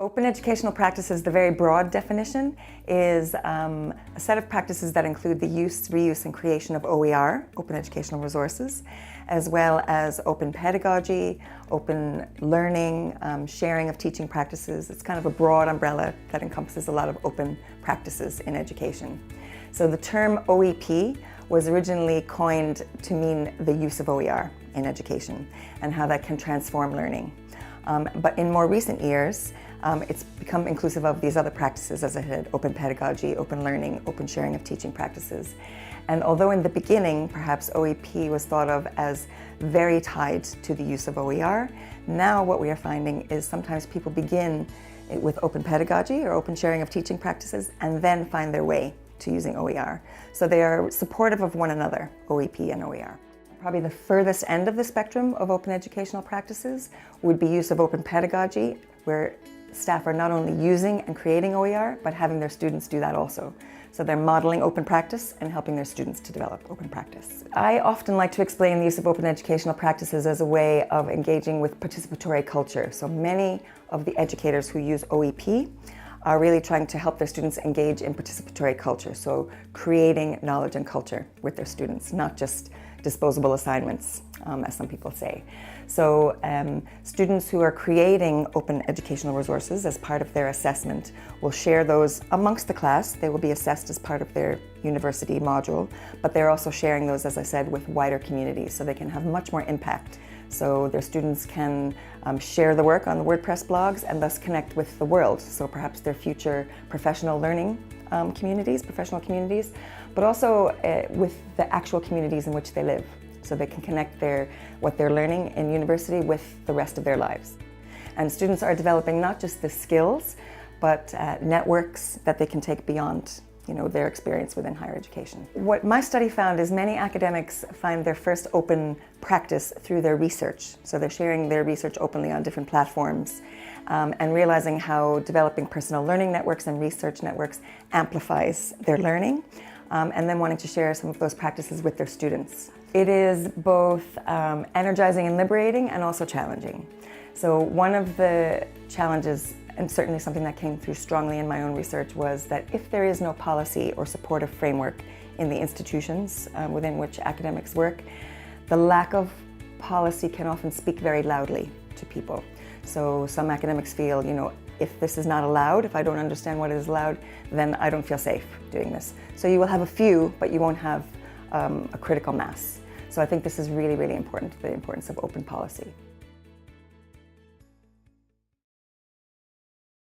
Open educational practices, the very broad definition, is a set of practices that include the use, reuse and creation of OER, open educational resources, as well as open pedagogy, open learning, sharing of teaching practices. It's kind of a broad umbrella that encompasses a lot of open practices in education. So the term OEP was originally coined to mean the use of OER in education and how that can transform learning. But in more recent years, it's become inclusive of these other practices, as I said, open pedagogy, open learning, open sharing of teaching practices. And although in the beginning, perhaps OEP was thought of as very tied to the use of OER, now what we are finding is sometimes people begin with open pedagogy or open sharing of teaching practices and then find their way to using OER. So they are supportive of one another, OEP and OER. Probably the furthest end of the spectrum of open educational practices would be use of open pedagogy, where staff are not only using and creating OER, but having their students do that also. So they're modeling open practice and helping their students to develop open practice. I often like to explain the use of open educational practices as a way of engaging with participatory culture. So many of the educators who use OEP are really trying to help their students engage in participatory culture, so creating knowledge and culture with their students, not just disposable assignments, as some people say. So students who are creating open educational resources as part of their assessment will share those amongst the class. They will be assessed as part of their university module, but they're also sharing those, as I said, with wider communities, so they can have much more impact. So their students can share the work on the WordPress blogs and thus connect with the world. So perhaps their future professional learning professional communities, but also with the actual communities in which they live. So they can connect what they're learning in university with the rest of their lives. And students are developing not just the skills, but networks that they can take beyond their experience within higher education. What my study found is many academics find their first open practice through their research. So they're sharing their research openly on different platforms and realizing how developing personal learning networks and research networks amplifies their learning, and then wanting to share some of those practices with their students. It is both energizing and liberating and also challenging. So one of the challenges, and certainly something that came through strongly in my own research, was that if there is no policy or supportive framework in the institutions within which academics work, the lack of policy can often speak very loudly to people. So some academics feel, if this is not allowed, if I don't understand what is allowed, then I don't feel safe doing this. So you will have a few, but you won't have a critical mass. So I think this is really, really important, the importance of open policy.